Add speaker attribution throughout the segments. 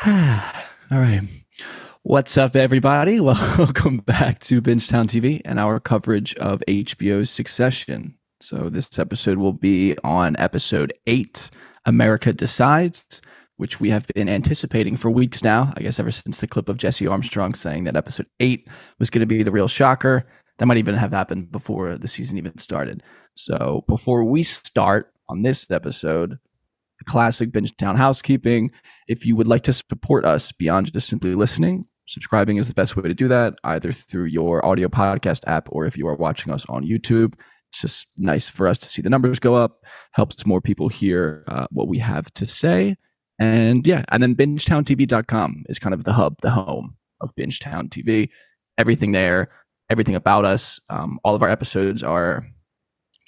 Speaker 1: All right. What's up, everybody? Welcome back to Bingetown TV and our coverage of HBO's Succession. So, this episode will be on episode 8, America Decides, which we have been anticipating for weeks now. I guess ever since the clip of Jesse Armstrong saying that episode 8 was going to be the real shocker. That might even have happened before the season even started. So, before we start on this episode, the classic Bingetown housekeeping. If you would like to support us beyond just simply listening, subscribing is the best way to do that, either through your audio podcast app or if you are watching us on YouTube. It's just nice for us to see the numbers go up, helps more people hear what we have to say. And then bingetowntv.com is kind of the hub, the home of Bingetown TV. Everything there, everything about us. All of our episodes are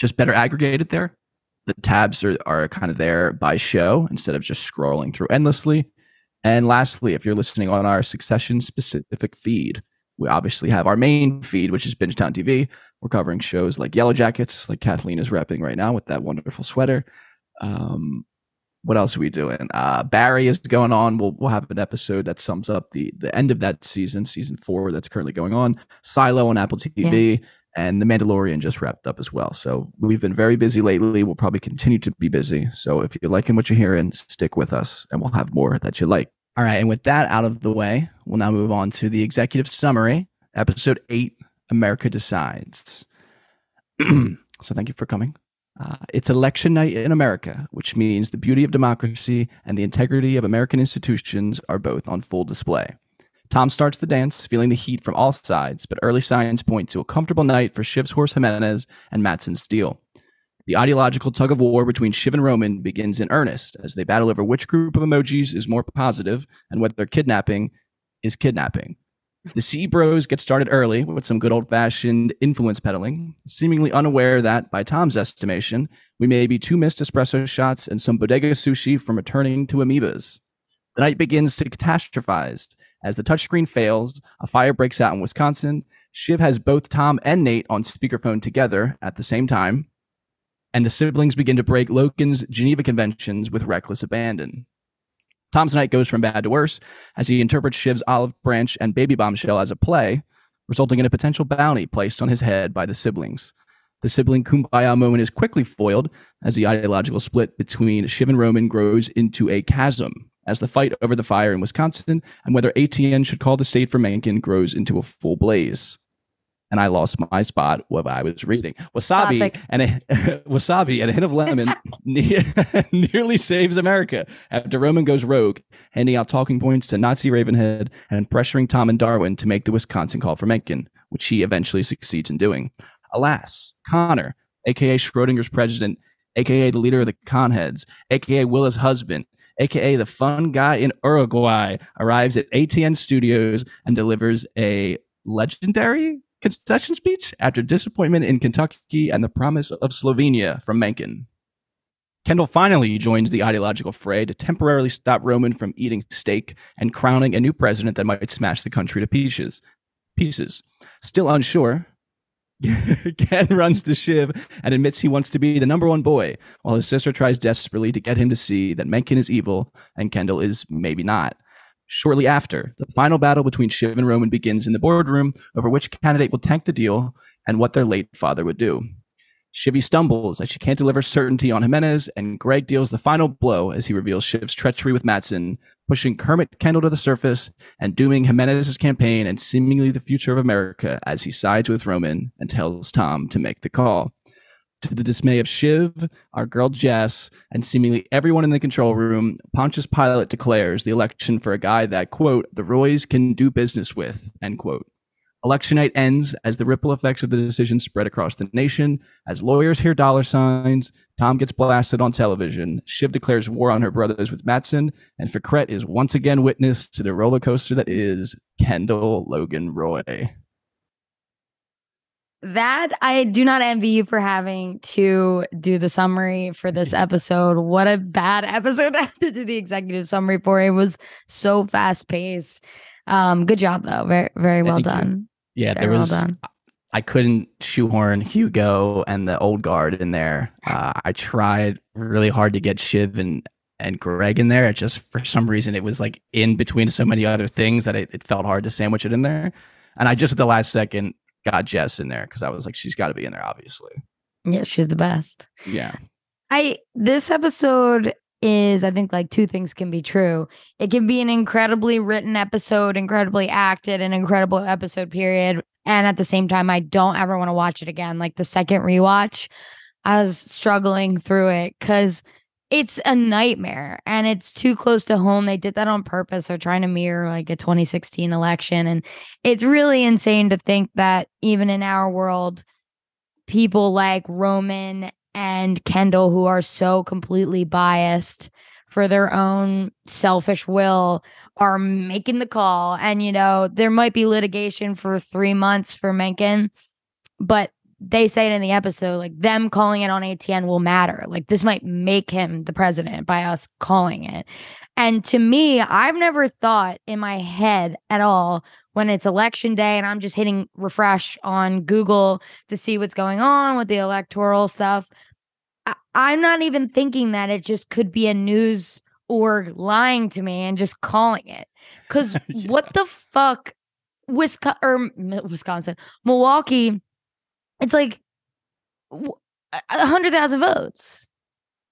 Speaker 1: just better aggregated there. The tabs are kind of there by show instead of just scrolling through endlessly. And lastly, if you're listening on our Succession specific feed, we obviously have our main feed, which is Bingetown TV. We're covering shows like Yellow Jackets, like Kathleen is repping right now with that wonderful sweater. What else are we doing? Barry is going on. We'll have an episode that sums up the end of that season 4 that's currently going on. Silo on Apple TV. Yeah. And The Mandalorian just wrapped up as well. So we've been very busy lately. We'll probably continue to be busy. So if you're liking what you're hearing, stick with us and we'll have more that you like. All right. And with that out of the way, we'll now move on to the executive summary, episode 8, America Decides. So thank you for coming. It's election night in America, which means the beauty of democracy and the integrity of American institutions are both on full display. Tom starts the dance, feeling the heat from all sides, but early signs point to a comfortable night for Shiv's horse Jimenez and Matsson's Steel. The ideological tug-of-war between Shiv and Roman begins in earnest as they battle over which group of emojis is more positive and whether kidnapping is kidnapping. The C Bros get started early with some good old-fashioned influence peddling, seemingly unaware that, by Tom's estimation, we may be 2 missed espresso shots and some bodega sushi from returning to amoebas. The night begins to catastrophize. As the touchscreen fails, a fire breaks out in Wisconsin. Shiv has both Tom and Nate on speakerphone together at the same time, and the siblings begin to break Logan's Geneva Conventions with reckless abandon. Tom's night goes from bad to worse as he interprets Shiv's olive branch and baby bombshell as a play, resulting in a potential bounty placed on his head by the siblings. The sibling kumbaya moment is quickly foiled as the ideological split between Shiv and Roman grows into a chasm, as the fight over the fire in Wisconsin and whether ATN should call the state for Mencken grows into a full blaze. And I lost my spot while I was reading. Wasabi and a hint of lemon nearly saves America after Roman goes rogue, handing out talking points to Nazi Ravenhead and pressuring Tom and Darwin to make the Wisconsin call for Mencken, which he eventually succeeds in doing. Alas, Connor, a.k.a. Schrodinger's president, a.k.a. the leader of the Conheads, a.k.a. Willa's husband, a.k.a. the fun guy in Uruguay, arrives at ATN Studios and delivers a legendary concession speech after disappointment in Kentucky and the promise of Slovenia from Mencken. Kendall finally joins the ideological fray to temporarily stop Roman from eating steak and crowning a new president that might smash the country to pieces. Still unsure, Ken runs to Shiv and admits he wants to be the number one boy, while his sister tries desperately to get him to see that Mencken is evil and Kendall is maybe not. Shortly after, the final battle between Shiv and Roman begins in the boardroom over which candidate will tank the deal and what their late father would do. Shivy stumbles as she can't deliver certainty on Jimenez, and Greg deals the final blow as he reveals Shiv's treachery with Matsson, pushing Kermit Kendall to the surface and dooming Jimenez's campaign and seemingly the future of America as he sides with Roman and tells Tom to make the call. To the dismay of Shiv, our girl Jess, and seemingly everyone in the control room, Pontius Pilate declares the election for a guy that, quote, the Roys can do business with, end quote. Election night ends as the ripple effects of the decision spread across the nation. As lawyers hear dollar signs, Tom gets blasted on television. Shiv declares war on her brothers with Matsson, and Ficret is once again witness to the roller coaster that is Kendall Logan Roy.
Speaker 2: That I do not envy you for having to do the summary for this episode. What a bad episode to have to do the executive summary for. It was so fast paced. Good job though. Very, very well done.
Speaker 1: Yeah, there was. Well done. I couldn't shoehorn Hugo and the old guard in there. I tried really hard to get Shiv and and Greg in there. It just, for some reason, it was like in between so many other things that it felt hard to sandwich it in there. And I just at the last second got Jess in there because I was like, she's got to be in there, obviously.
Speaker 2: Yeah, she's the best.
Speaker 1: Yeah.
Speaker 2: This episode is, I think, like two things can be true. It can be an incredibly written episode, incredibly acted, an incredible episode period. And at the same time, I don't ever want to watch it again. Like the second rewatch, I was struggling through it because it's a nightmare and it's too close to home. They did that on purpose. They're trying to mirror like a 2016 election. And it's really insane to think that even in our world, people like Roman and Kendall, who are so completely biased for their own selfish will, are making the call. And, you know, there might be litigation for 3 months for Mencken, but they say it in the episode, like them calling it on ATN will matter. Like this might make him the president by us calling it. And to me, I've never thought in my head at all when it's election day and I'm just hitting refresh on Google to see what's going on with the electoral stuff. I'm not even thinking that it just could be a news org lying to me and just calling it. Because
Speaker 1: Yeah.
Speaker 2: what the fuck, Wisconsin, Milwaukee, it's like 100,000 votes.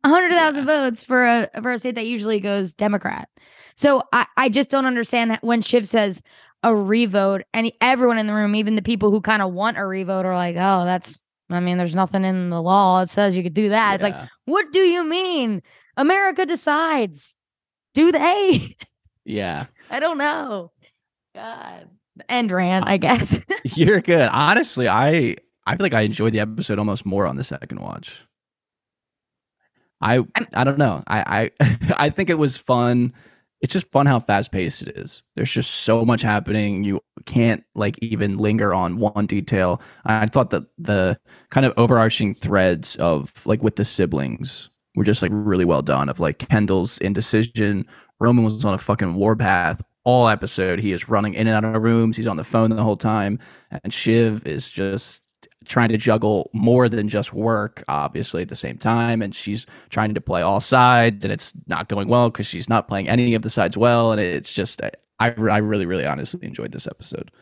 Speaker 2: 100,000 votes for a state that usually goes Democrat. So I just don't understand that when Shiv says a revote, and everyone in the room, even the people who kind of want a revote, are like, oh, there's nothing in the law that says you could do that. It's like, what do you mean? America decides. Do they?
Speaker 1: Yeah.
Speaker 2: I don't know. God. End rant, I guess.
Speaker 1: You're good. Honestly, I feel like I enjoyed the episode almost more on the second watch. I don't know. I I think it was fun. It's just fun how fast paced it is. There's just so much happening. You can't like even linger on one detail. I thought that the kind of overarching threads of like with the siblings were just like really well done. Of like Kendall's indecision. Roman was on a fucking warpath all episode. He is running in and out of rooms. He's on the phone the whole time. And Shiv is just trying to juggle more than just work, obviously, at the same time. And she's trying to play all sides, and it's not going well because she's not playing any of the sides well. And it's just, I really, really honestly enjoyed this episode.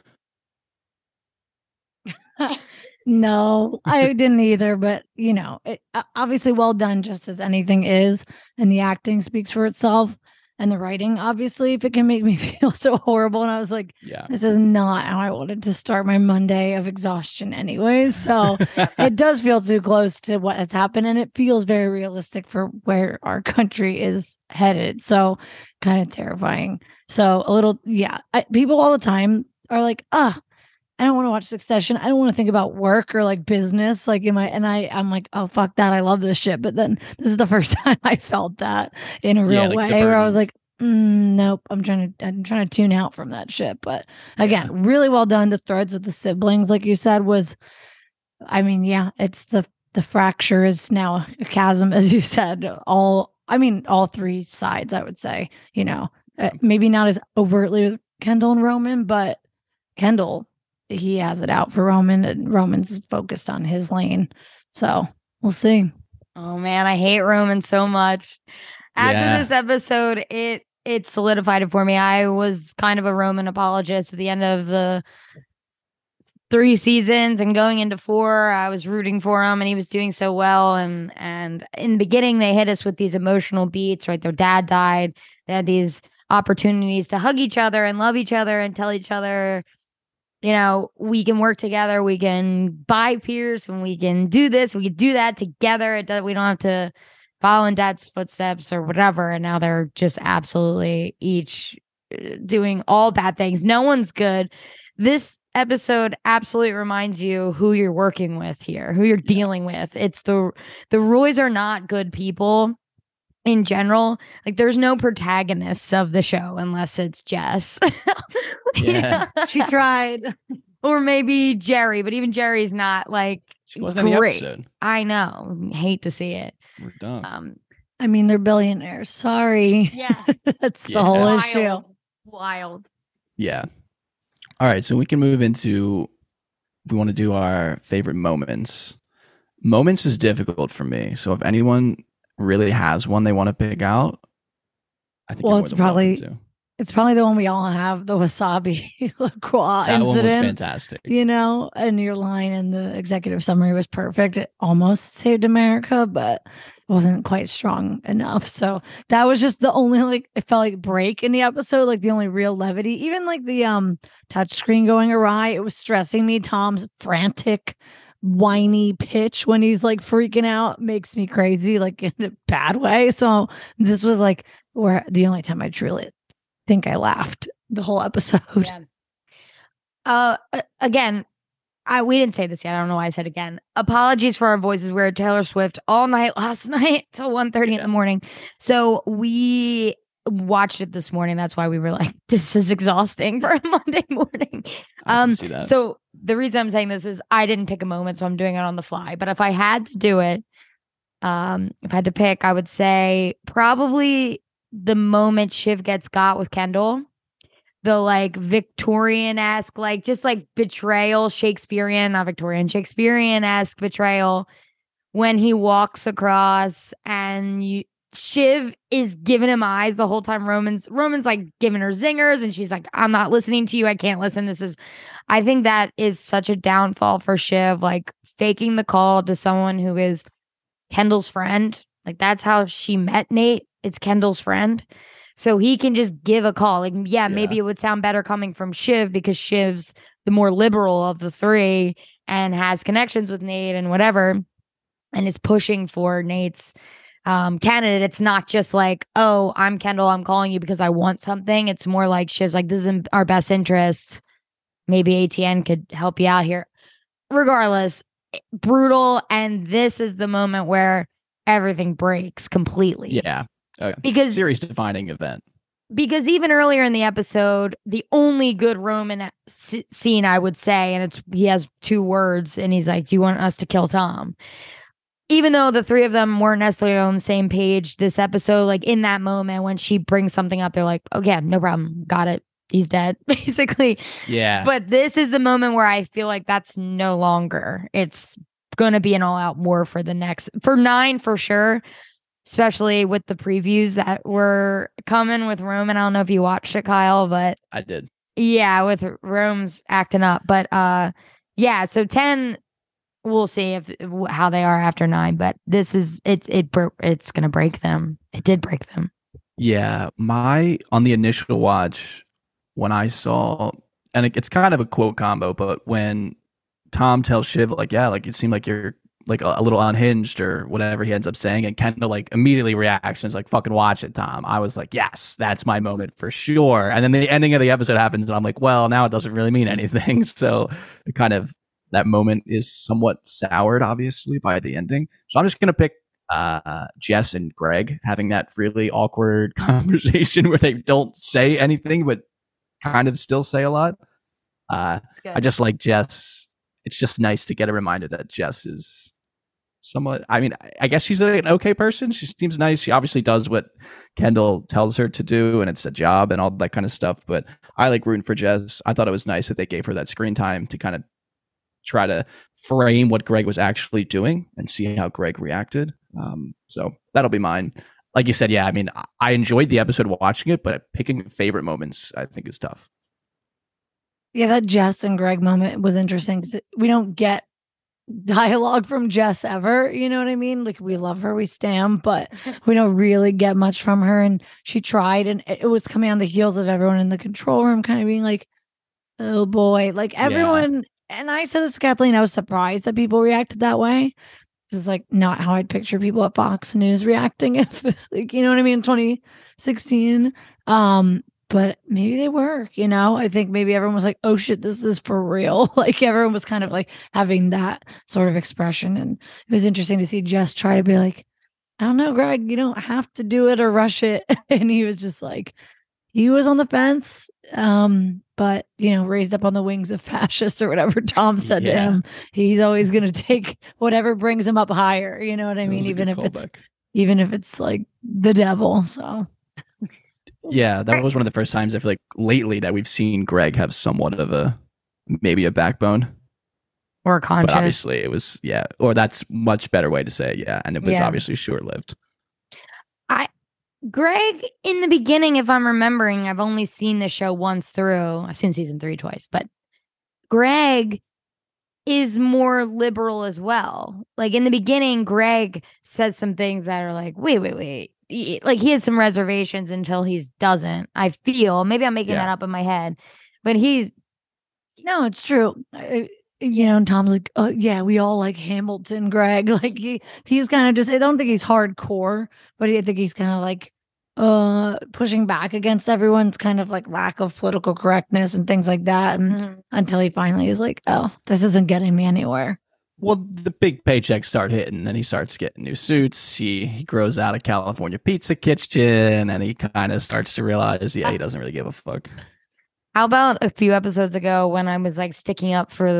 Speaker 3: No, I didn't either. But, you know, it, obviously well done, just as anything is. And the acting speaks for itself. And the writing, obviously, if it can make me feel so horrible. And I was like, this is not how I wanted to start my Monday of exhaustion anyways. So it does feel too close to what has happened. And it feels very realistic for where our country is headed. So kind of terrifying. So a little, people all the time are like, I don't want to watch Succession. I don't want to think about work or like business. Like, I'm like, oh, fuck that. I love this shit. But then this is the first time I felt that in a real way where I was like, nope, I'm trying to tune out from that shit. But again, really well done. The threads with the siblings, like you said, was, it's the fracture is now a chasm, as you said, all three sides, I would say, maybe not as overtly with Kendall and Roman, but Kendall, he has it out for Roman, and Roman's focused on his lane. So we'll see.
Speaker 2: Oh man, I hate Roman so much. After this episode, it solidified it for me. I was kind of a Roman apologist at the end of the 3 seasons and going into 4. I was rooting for him, and he was doing so well. And in the beginning, they hit us with these emotional beats. Right, their dad died. They had these opportunities to hug each other and love each other and tell each other, we can work together. We can buy Pierce, and we can do this. We can do that together. We don't have to follow in dad's footsteps or whatever. And now they're just absolutely each doing all bad things. No one's good. This episode absolutely reminds you who you're working with here, who you're dealing with. It's the Roys are not good people in general. Like, there's no protagonists of the show unless it's Jess.
Speaker 3: She tried.
Speaker 2: Or maybe Jerry, but even Jerry's not like
Speaker 1: she wasn't
Speaker 2: great.
Speaker 1: In the episode.
Speaker 2: I know. Hate to see it.
Speaker 1: We're done.
Speaker 3: They're billionaires. Sorry.
Speaker 2: Yeah.
Speaker 3: That's the whole issue.
Speaker 2: Wild.
Speaker 1: Yeah. All right. So we can move into, we want to do our favorite moments. Moments is difficult for me. So if anyone really has one they want to pick out, I think
Speaker 3: Well,
Speaker 1: you're more than welcome to.
Speaker 3: it's probably the one we all have, the wasabi LaCroix
Speaker 1: That one was
Speaker 3: incident.
Speaker 1: fantastic.
Speaker 3: And your line in the executive summary was perfect. It almost saved America, but it wasn't quite strong enough. So that was just the only it felt like break in the episode, like the only real levity. Even like the touch screen going awry, it was stressing me. Tom's frantic, whiny pitch when he's like freaking out makes me crazy, like in a bad way. So this was like where the only time I truly think I laughed the whole episode.
Speaker 2: Yeah. Again, we didn't say this yet. I don't know why I said again. Apologies for our voices. We were at Taylor Swift all night last night till 1:30 in the morning. So we watched it this morning. That's why we were like, this is exhausting for a Monday morning.
Speaker 1: I can see that.
Speaker 2: So the reason I'm saying this is I didn't pick a moment, so I'm doing it on the fly. But if I had to do it, if I had to pick, I would say probably the moment Shiv gets got with Kendall. The like Victorian-esque, like just like betrayal, not Victorian, Shakespearean-esque betrayal when he walks across and Shiv is giving him eyes the whole time. Roman's like giving her zingers and she's like, I'm not listening to you. I can't listen. I think that is such a downfall for Shiv, like faking the call to someone who is Kendall's friend. Like that's how she met Nate. It's Kendall's friend. So he can just give a call. Like, maybe it would sound better coming from Shiv because Shiv's the more liberal of the three and has connections with Nate and whatever, and is pushing for Nate's candidate. It's not just like, oh, I'm Kendall, I'm calling you because I want something. It's more like Shiv's like, this is in our best interests. Maybe ATN could help you out here. Regardless, brutal. And this is the moment where everything breaks completely.
Speaker 1: Yeah. Okay.
Speaker 2: Because
Speaker 1: series defining event.
Speaker 2: Because even earlier in the episode, the only good Roman scene, I would say, and he has 2 words, and he's like, "Do you want us to kill Tom?" Even though the 3 of them weren't necessarily on the same page this episode, like in that moment when she brings something up, they're like, "Okay, no problem, got it. He's dead," basically.
Speaker 1: Yeah.
Speaker 2: But this is the moment where I feel like that's no longer. It's gonna be an all-out war for 9 for sure. Especially with the previews that were coming with Roman. I don't know if you watched it, Kyle, but
Speaker 1: I did.
Speaker 2: Yeah, with Rome's acting up. But so 10, we'll see how they are after 9. But this is it's gonna break them. It did break them.
Speaker 1: Yeah, on the initial watch when I saw, and it's kind of a quote combo, but when Tom tells Shiv like, yeah, like it seemed like you're like a little unhinged or whatever he ends up saying, and Kendall like immediately reacts and is like, fucking watch it, Tom. I was like, yes, that's my moment for sure. And then the ending of the episode happens and I'm like, well, now it doesn't really mean anything. So it kind of, that moment is somewhat soured obviously by the ending. So I'm just going to pick Jess and Greg having that really awkward conversation where they don't say anything, but kind of still say a lot. I just like Jess. It's just nice to get a reminder that Jess is somewhat, I mean, I guess she's an okay person. She seems nice. She obviously does what Kendall tells her to do, and it's a job and all that kind of stuff. But I like rooting for Jess. I thought it was nice that they gave her that screen time to kind of try to frame what Greg was actually doing and see how Greg reacted. So that'll be mine. Like you said, yeah, I mean, I enjoyed the episode watching it, but picking favorite moments, I think, is tough.
Speaker 3: Yeah, that Jess and Greg moment was interesting because we don't get dialogue from Jess ever. You know what I mean? Like, we love her, we stam, but we don't really get much from her. And she tried, and it was coming on the heels of everyone in the control room kind of being like, oh boy, like everyone. Yeah. And I said this to Kathleen, I was surprised that people reacted that way. This is like not how I'd picture people at Fox News reacting if it's like, you know what I mean, 2016. But maybe they were, you know, I think maybe everyone was like, oh shit, this is for real. Like everyone was kind of like having that sort of expression. And it was interesting to see Jess try to be like, I don't know, Greg, you don't have to do it or rush it. And he was just like, he was on the fence, but, you know, raised up on the wings of fascists or whatever Tom said to him. He's always going to take whatever brings him up higher. You know what I mean? Even if it's like the devil. So.
Speaker 1: Yeah, that was one of the first times I feel like lately that we've seen Greg have somewhat of maybe a backbone.
Speaker 2: Or conscious.
Speaker 1: But obviously it was, or that's much better way to say it, yeah. And it was obviously short-lived.
Speaker 2: Greg, in the beginning, if I'm remembering, I've only seen the show once through. I've seen season 3 twice, but Greg is more liberal as well. Like in the beginning, Greg says some things that are like, wait. Like he has some reservations until he doesn't. I feel maybe I'm making that up in my head, but
Speaker 3: no, it's true. And Tom's like, oh, yeah, we all like Hamilton, Greg. Like he's kind of just, I don't think he's hardcore, but I think he's kind of like pushing back against everyone's kind of like lack of political correctness and things like that. And until he finally is like, oh, this isn't getting me anywhere.
Speaker 1: Well, the big paychecks start hitting, and he starts getting new suits. He grows out of California Pizza Kitchen, and he kind of starts to realize, he doesn't really give a fuck.
Speaker 2: How about a few episodes ago when I was like sticking up for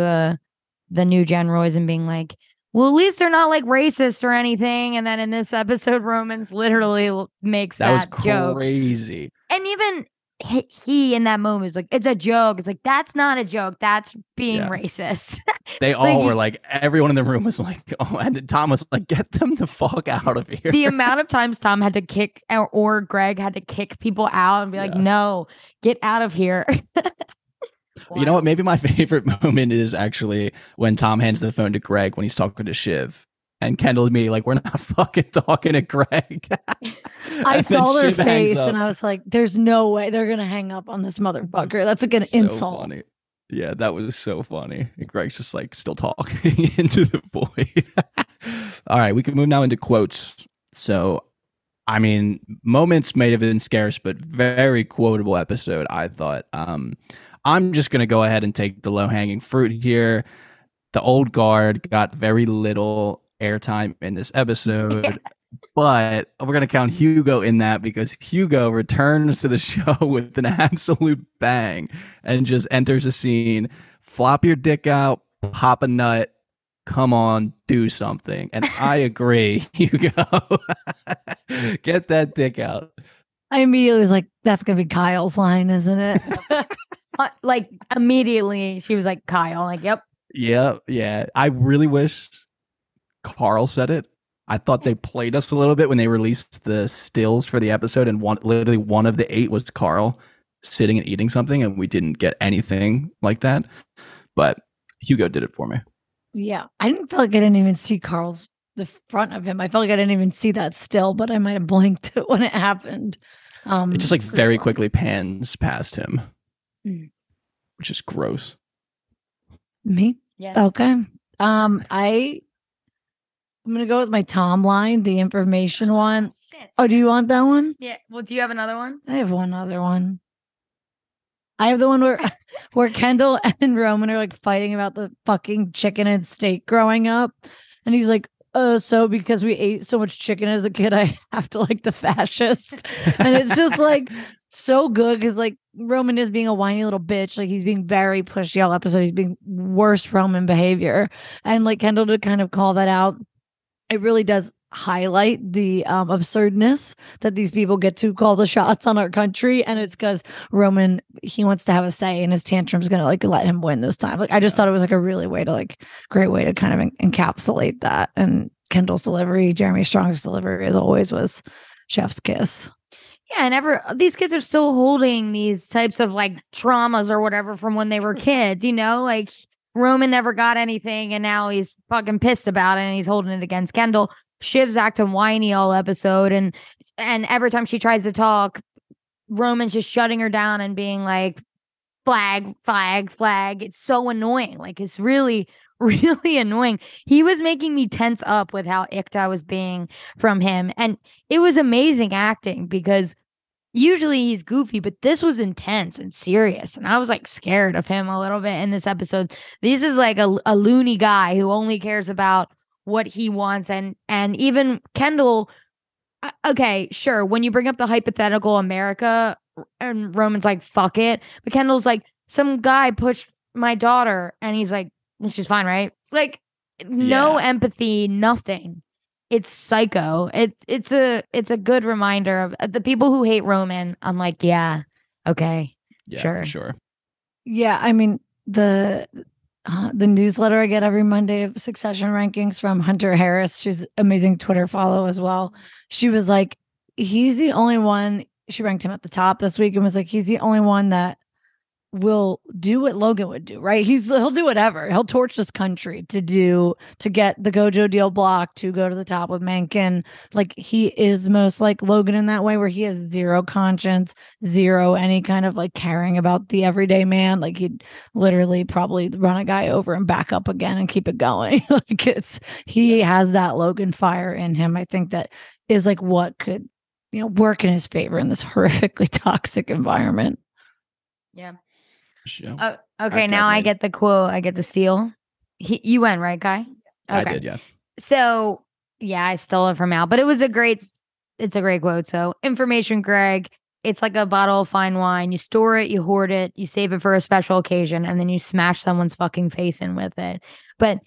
Speaker 2: the new Gen Roys and being like, well, at least they're not like racist or anything. And then in this episode, Romans literally makes that
Speaker 1: was
Speaker 2: joke.
Speaker 1: Crazy.
Speaker 2: And even he in that moment was like, it's a joke. It's like, that's not a joke. That's being racist.
Speaker 1: They all were like, everyone in the room was like, oh, and Tom was like, get them the fuck out of here.
Speaker 2: The amount of times Tom had to kick or Greg had to kick people out and be like, no, get out of here.
Speaker 1: Wow. You know what? Maybe my favorite moment is actually when Tom hands the phone to Greg when he's talking to Shiv. And Kendall immediately like, we're not fucking talking to Greg.
Speaker 3: I saw their face and I was like, there's no way they're going to hang up on this motherfucker. That's an insult.
Speaker 1: Funny. Yeah, that was so funny. And Greg's just like still talking into the void. All right, we can move now into quotes. So, I mean, moments may have been scarce, but very quotable episode, I thought. I'm just going to go ahead and take the low-hanging fruit here. The old guard got very little airtime in this episode, but we're going to count Hugo in that because Hugo returns to the show with an absolute bang and just enters a scene. Flop your dick out, pop a nut, come on, do something. And I agree, Hugo. Get that dick out.
Speaker 3: I immediately was like, that's going to be Kyle's line, isn't it?
Speaker 2: Like immediately she was like, Kyle, like, yep.
Speaker 1: Yeah. I really wish Carl said it. I thought they played us a little bit when they released the stills for the episode, and literally one of the 8 was Carl sitting and eating something, and we didn't get anything like that. But Hugo did it for me.
Speaker 3: Yeah, I didn't feel like I didn't even see the front of him. I felt like I didn't even see that still, but I might have blinked when it happened.
Speaker 1: It just like very quickly pans past him, which is gross.
Speaker 3: Me?
Speaker 2: Yes.
Speaker 3: Okay. I'm going to go with my Tom line, the information one.
Speaker 2: Shit.
Speaker 3: Oh, do you want that one?
Speaker 2: Yeah. Well, do you have another one?
Speaker 3: I have one other one. I have the one where Kendall and Roman are like fighting about the fucking chicken and steak growing up. And he's like, so because we ate so much chicken as a kid, I have to like the fascist. And it's just like so good because like Roman is being a whiny little bitch. Like he's being very pushy all episode. He's being worst Roman behavior. And like Kendall to kind of call that out. It really does highlight the absurdness that these people get to call the shots on our country. And it's because Roman, he wants to have a say and his tantrum's going to like let him win this time. Like, I just thought it was like a really great way to kind of encapsulate that. And Kendall's delivery, Jeremy Strong's delivery as always was chef's kiss.
Speaker 2: Yeah. And these kids are still holding these types of like traumas or whatever from when they were kids, like Roman never got anything and now he's fucking pissed about it and he's holding it against Kendall. Shiv's acting whiny all episode and every time she tries to talk, Roman's just shutting her down and being like, flag. It's so annoying. Like, it's really, really annoying. He was making me tense up with how icked I was being from him. And it was amazing acting because usually he's goofy, but this was intense and serious. And I was like scared of him a little bit in this episode. This is like a loony guy who only cares about what he wants. And even Kendall, okay, sure. When you bring up the hypothetical America and Roman's like, fuck it. But Kendall's like, some guy pushed my daughter and he's like, she's fine, right? Like no empathy, nothing. It's psycho. It's a good reminder of the people who hate Roman. I'm like, yeah, okay,
Speaker 1: yeah, sure.
Speaker 3: Yeah, I mean the newsletter I get every Monday of Succession rankings from Hunter Harris. She's amazing Twitter follow as well. She was like, he's the only one. She ranked him at the top this week and was like, he's the only one that will do what Logan would do, right? He'll do whatever. He'll torch this country to get the Gojo deal blocked, to go to the top with Mencken. Like, he is most like Logan in that way, where he has zero conscience, zero any kind of like caring about the everyday man. Like, he'd literally probably run a guy over and back up again and keep it going. Like, he has that Logan fire in him. I think that is like what could, work in his favor in this horrifically toxic environment.
Speaker 2: Yeah.
Speaker 1: Sure.
Speaker 2: Okay, now I get the quote. I get the steal. You went, right, Kai? Okay.
Speaker 1: I did, yes.
Speaker 2: So, yeah, I stole it from Al, but it's a great quote. So, information, Greg, it's like a bottle of fine wine. You store it, you hoard it, you save it for a special occasion, and then you smash someone's fucking face in with it. But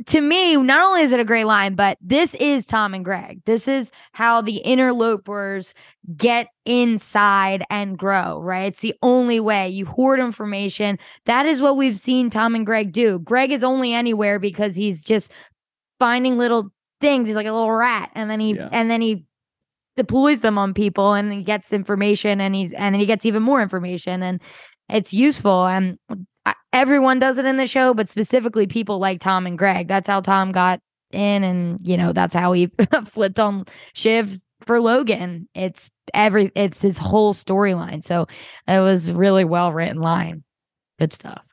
Speaker 2: to me, not only is it a great line, but this is Tom and Greg. This is how the interlopers get inside and grow, right? It's the only way. You hoard information. That is what we've seen Tom and Greg do. Greg is only anywhere because he's just finding little things. He's like a little rat, and then he deploys them on people, and he gets information, and he gets even more information, and it's useful. And everyone does it in the show, but specifically people like Tom and Greg. That's how Tom got in, and that's how he flipped on Shiv for Logan. It's his whole storyline. So it was really well written line. Good stuff.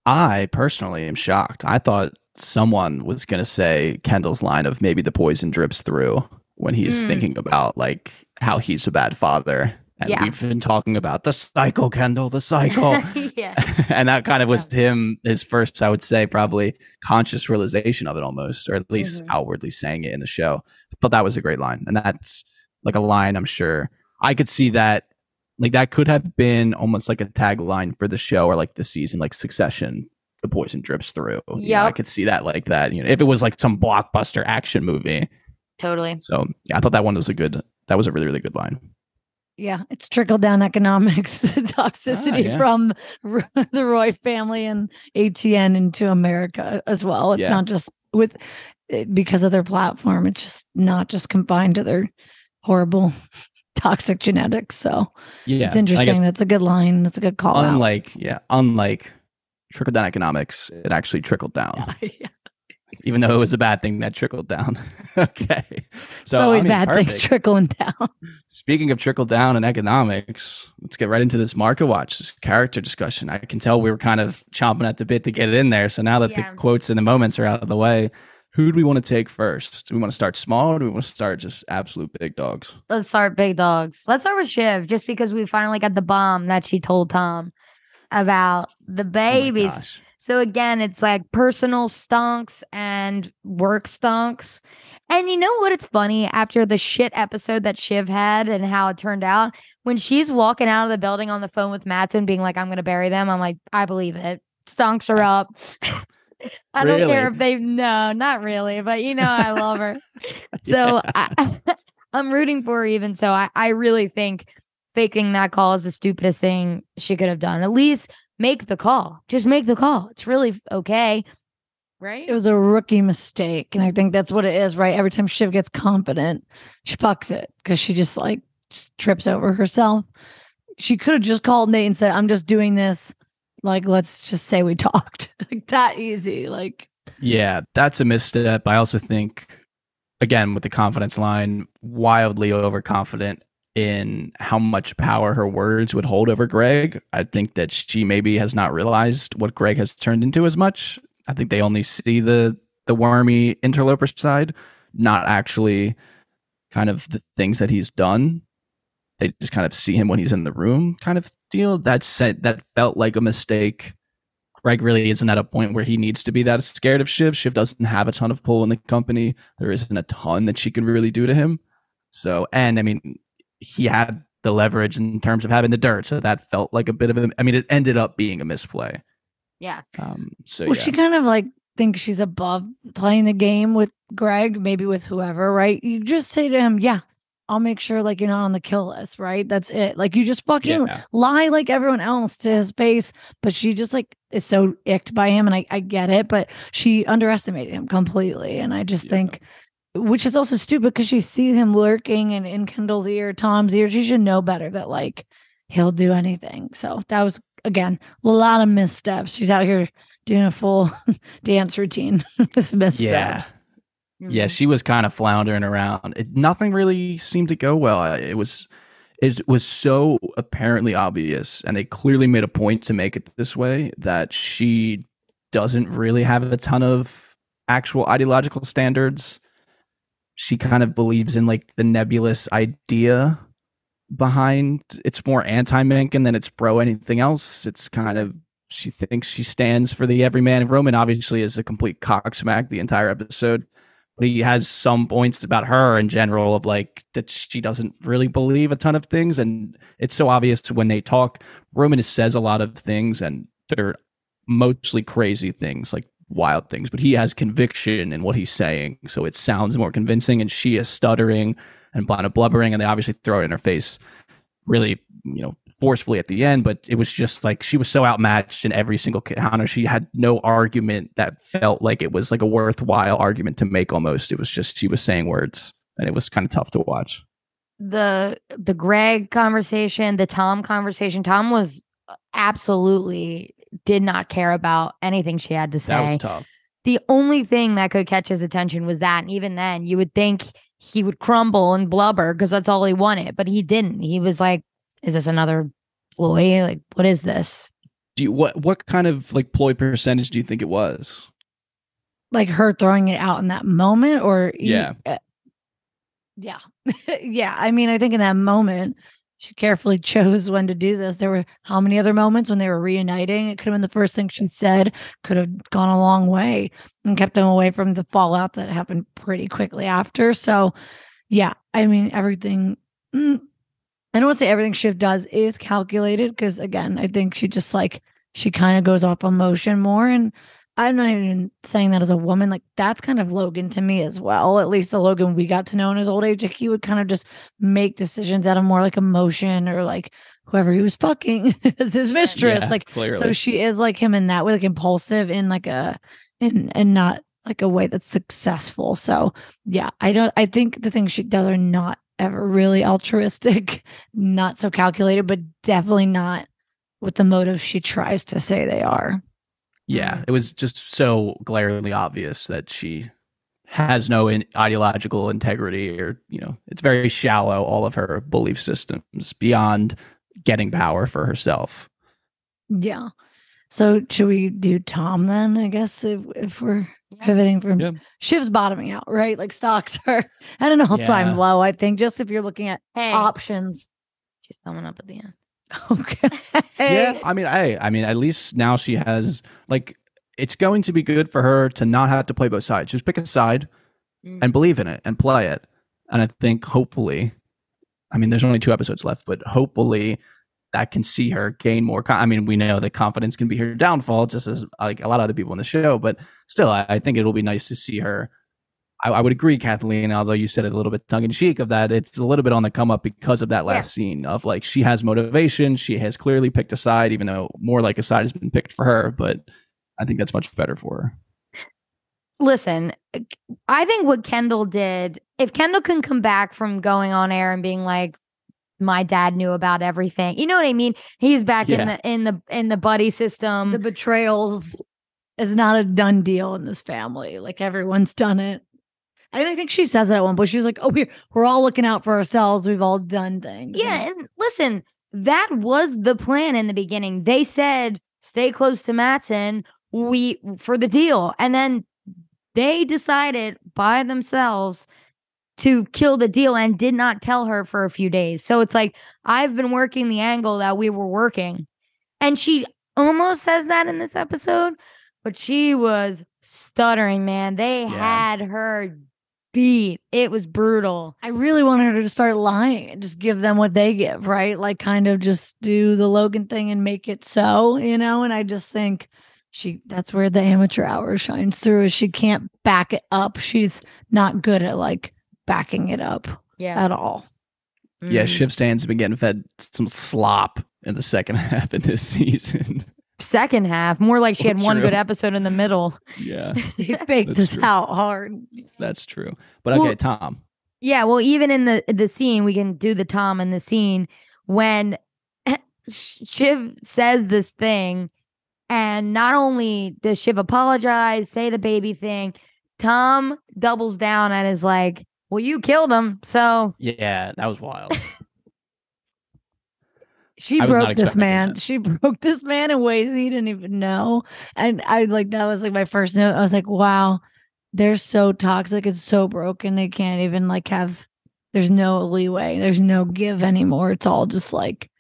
Speaker 1: I personally am shocked. I thought someone was going to say Kendall's line of maybe the poison drips through when he's thinking about like how he's a bad father. And we've been talking about the cycle, Kendall, the cycle.
Speaker 2: Yeah.
Speaker 1: And that kind of was his first, I would say, probably conscious realization of it almost, or at least outwardly saying it in the show. But that was a great line. And that's like a line I'm sure I could see that. Like, that could have been almost like a tagline for the show or like the season, like Succession, the poison drips through. Yeah, I could see that like that. If it was like some blockbuster action movie.
Speaker 2: Totally.
Speaker 1: So yeah, I thought that was a really, really good line.
Speaker 3: Yeah, it's trickle down economics toxicity from the Roy family and ATN into America as well. It's not just because of their platform. It's just not just confined to their horrible toxic genetics. So it's interesting. That's a good line. That's a good call.
Speaker 1: Unlike trickle down economics, it actually trickled down. Yeah. Even though it was a bad thing that trickled down. Okay. So
Speaker 3: it's always bad things trickling down.
Speaker 1: Speaking of trickle down and economics, let's get right into this market watch, this character discussion. I can tell we were kind of chomping at the bit to get it in there. So now that the quotes and the moments are out of the way, who do we want to take first? Do we want to start small, or do we want to start just absolute big dogs?
Speaker 2: Let's start big dogs. Let's start with Shiv, just because we finally got the bomb that she told Tom about the babies.
Speaker 1: Oh,
Speaker 2: so again, it's like personal stunks and work stunks. And you know what? It's funny, after the shit episode that Shiv had and how it turned out, when she's walking out of the building on the phone with Mattson being like, I'm going to bury them. I'm like, I believe it. Stunks are up. I don't care if no, not really. But I love her. So I'm rooting for her even. So I really think faking that call is the stupidest thing she could have done. At least make the call. Just make the call. It's really okay. Right?
Speaker 3: It was a rookie mistake. And I think that's what it is, right? Every time Shiv gets confident, she fucks it because she just trips over herself. She could have just called Nate and said, I'm just doing this. Like, let's just say we talked. Like, that easy. Like,
Speaker 1: yeah, that's a misstep. I also think, again, with the confidence line, wildly overconfident in how much power her words would hold over Greg. I think that she maybe has not realized what Greg has turned into as much. I think they only see the wormy interloper side, not actually kind of the things that he's done. They just kind of see him when he's in the room kind of deal. That felt like a mistake. Greg really isn't at a point where he needs to be that scared of Shiv. Shiv doesn't have a ton of pull in the company. There isn't a ton that she can really do to him. So, and I mean, he had the leverage in terms of having the dirt. So that felt like a bit of it ended up being a misplay.
Speaker 2: Yeah.
Speaker 3: She kind of thinks she's above playing the game with Greg, maybe with whoever, right? You just say to him, yeah, I'll make sure you're not on the kill list, right? That's it. You just fucking lie like everyone else to his face. But she just is so icked by him, and I get it, but she underestimated him completely. And I just think which is also stupid because she sees him lurking and in Kendall's ear, Tom's ear. She should know better that like he'll do anything. So that was, again, a lot of missteps. She's out here doing a full dance routine with missteps.
Speaker 1: Yeah, she was kind of floundering around. Nothing really seemed to go well. It was so apparently obvious, and they clearly made a point to make it this way, that she doesn't really have a ton of actual ideological standards. She kind of believes in like the nebulous idea behind. It's more anti-Mencken than it's pro anything else. It's kind of, she thinks she stands for the everyman. Roman obviously is a complete cocksmack the entire episode, but he has some points about her in general of like that she doesn't really believe a ton of things. And it's so obvious when they talk. Roman says a lot of things and they're mostly crazy things, like wild things, but he has conviction in what he's saying. So it sounds more convincing, and she is stuttering and blubbering, and they obviously throw it in her face really, forcefully at the end. But it was just like she was so outmatched in every single counter. She had no argument that felt like it was like a worthwhile argument to make. Almost, it was just she was saying words, and it was kind of tough to watch.
Speaker 2: The Greg conversation, the Tom conversation. Tom was absolutely did not care about anything she had to say.
Speaker 1: That was tough.
Speaker 2: The only thing that could catch his attention was that, and even then, you would think he would crumble and blubber because that's all he wanted, but he didn't. He was like, "Is this another ploy? Like, what is this?"
Speaker 1: What kind of like ploy percentage do you think it was?
Speaker 3: Like her throwing it out in that moment, or
Speaker 1: yeah.
Speaker 3: Yeah. Yeah. I mean, I think in that moment, she carefully chose when to do this. There were how many other moments when they were reuniting? It could have been the first thing she said, could have gone a long way and kept them away from the fallout that happened pretty quickly after. So, yeah, I mean, everything, I don't want to say everything Shiv does is calculated because, again, I think she just like, she kind of goes off emotion more. And I'm not even saying that as a woman. Like, that's kind of Logan to me as well. At least the Logan we got to know in his old age. Like, he would kind of just make decisions out of more like emotion, or like whoever he was fucking as his mistress.
Speaker 1: Yeah,
Speaker 3: like,
Speaker 1: clearly.
Speaker 3: So she is like him in that way, like impulsive in like and not like a way that's successful. So yeah, I think the things she does are not ever really altruistic, not so calculated, but definitely not with the motive she tries to say they are.
Speaker 1: Yeah, it was just so glaringly obvious that she has no ideological integrity, or, it's very shallow, all of her belief systems beyond getting power for herself.
Speaker 3: Yeah. So should we do Tom then, I guess, if we're pivoting from Shiv's bottoming out, right? Like stocks are at an all-time low, I think, just if you're looking at options.
Speaker 2: She's coming up at the end.
Speaker 3: Okay.
Speaker 1: Yeah, I mean, at least now she has, like, it's going to be good for her to not have to play both sides. Just pick a side and believe in it and play it. And I think hopefully, I mean, there's only 2 episodes left, but hopefully that can see her gain more. We know that confidence can be her downfall, just as like a lot of other people in the show. But still, I think it'll be nice to see her. I would agree, Kathleen, although you said it a little bit tongue-in-cheek of that, it's a little bit on the come up because of that last scene of like, she has motivation. She has clearly picked a side, even though more like a side has been picked for her. But I think that's much better for her.
Speaker 2: Listen, I think what Kendall did, if Kendall can come back from going on air and being like, my dad knew about everything, you know what I mean? He's back in the buddy system.
Speaker 3: The betrayals is not a done deal in this family. Like, everyone's done it. And I think she says that at one point. She's like, "Oh, we're all looking out for ourselves. We've all done things."
Speaker 2: Yeah, and listen, that was the plan in the beginning. They said, "Stay close to Mattson, for the deal," and then they decided by themselves to kill the deal and did not tell her for a few days. So it's like, I've been working the angle that we were working, and she almost says that in this episode, but she was stuttering. Man, they had her beat. It was brutal.
Speaker 3: I really wanted her to start lying and just give them what they give, right? Like, kind of just do the Logan thing and make it so, and I just think that's where the amateur hour shines through, is she can't back it up. She's not good at like backing it up at all.
Speaker 1: Yeah, Shiv Stan's been getting fed some slop in the second half of this season.
Speaker 2: second half. More like she had one
Speaker 1: True.
Speaker 2: good episode in the middle.
Speaker 1: Yeah,
Speaker 3: He faked us out hard.
Speaker 1: that's true. But okay, Tom.
Speaker 2: Yeah, well, even in the scene, we can do the Tom in the scene when Shiv says this thing, and not only does Shiv apologize, say the baby thing, Tom doubles down and is like, well, you killed him, so
Speaker 1: Yeah, that was wild.
Speaker 3: She broke this man. She broke this man in ways he didn't even know. And I like, that was like my first note. I was like, wow, they're so toxic. It's so broken. They can't even like there's no leeway. There's no give anymore. It's all just like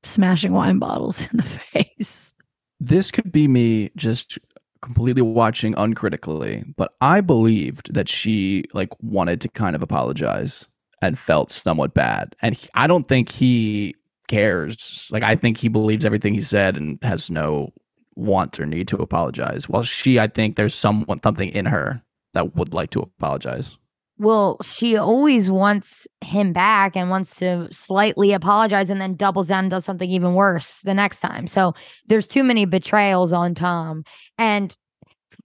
Speaker 3: smashing wine bottles in the face.
Speaker 1: This could be me just completely watching uncritically, but I believed that she like wanted to kind of apologize and felt somewhat bad. And I don't think he cares. Like, I think he believes everything he said and has no want or need to apologize. While I think there's something in her that would like to apologize.
Speaker 2: Well, she always wants him back and wants to slightly apologize and then doubles down and does something even worse the next time. So there's too many betrayals on Tom. And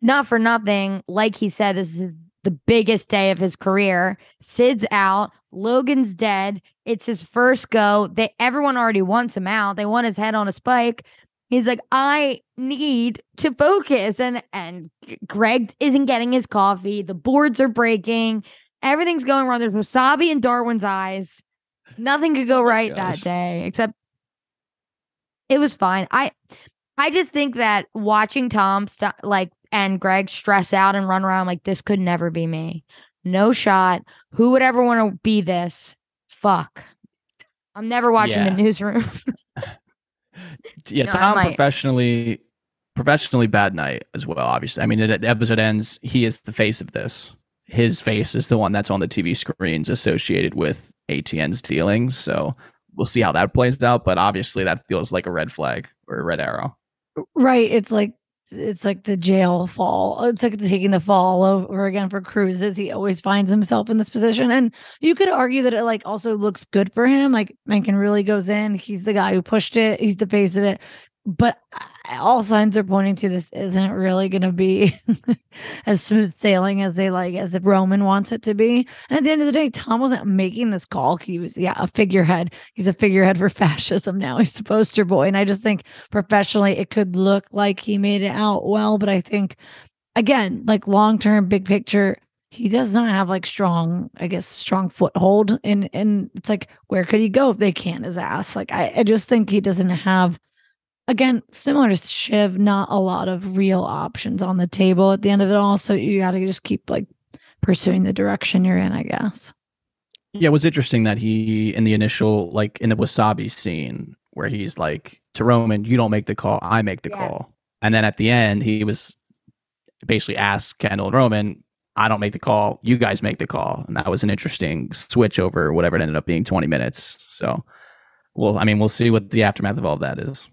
Speaker 2: not for nothing, like he said, this is the biggest day of his career. Sid's out. Logan's dead. It's his first go. Everyone already wants him out. They want his head on a spike. He's like, I need to focus. And Greg isn't getting his coffee. The boards are breaking. Everything's going wrong. There's wasabi in Darwin's eyes. Nothing could go right that day, except it was fine. I just think that watching Tom and Greg stress out and run around like, this could never be me. No shot. Who would ever want to be this? Fuck. I'm never watching the newsroom.
Speaker 1: Yeah, no, Tom professionally bad night as well, obviously. I mean, the episode ends, he is the face of this. His face is the one that's on the TV screens associated with ATN's dealings. So we'll see how that plays out. But obviously that feels like a red flag or a red arrow.
Speaker 3: Right. It's like the jail fall. It's like taking the fall over again for cruises. He always finds himself in this position. And you could argue that it like also looks good for him. Like Mencken really goes in. He's the guy who pushed it. He's the face of it. But all signs are pointing to this isn't really going to be as smooth sailing as as Roman wants it to be. And at the end of the day, Tom wasn't making this call. He was, a figurehead. He's a figurehead for fascism now. He's the poster boy. And I just think professionally, it could look like he made it out well. But I think, again, like long-term, big picture, he does not have like strong foothold. And it's like, where could he go if they can his ass? Like, I just think he doesn't have, again, similar to Shiv, not a lot of real options on the table at the end of it all. So you got to just keep like pursuing the direction you're in, I guess.
Speaker 1: Yeah, it was interesting that he, in the initial, like in the wasabi scene, where he's like, to Roman, you don't make the call, I make the call. And then at the end, he was basically asked Kendall and Roman, I don't make the call, you guys make the call. And that was an interesting switch over whatever it ended up being, 20 minutes. So, we'll see what the aftermath of all of that is.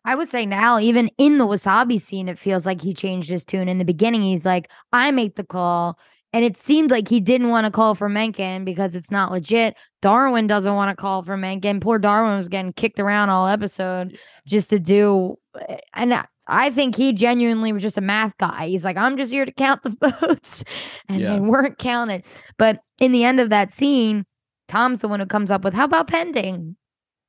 Speaker 2: I would say now, even in the wasabi scene, it feels like he changed his tune. In the beginning, he's like, I make the call. And it seemed like he didn't want to call for Mencken because it's not legit. Darwin doesn't want to call for Mencken. Poor Darwin was getting kicked around all episode just to do. And I think he genuinely was just a math guy. He's like, I'm just here to count the votes. And they weren't counted. But in the end of that scene, Tom's the one who comes up with, how about pending?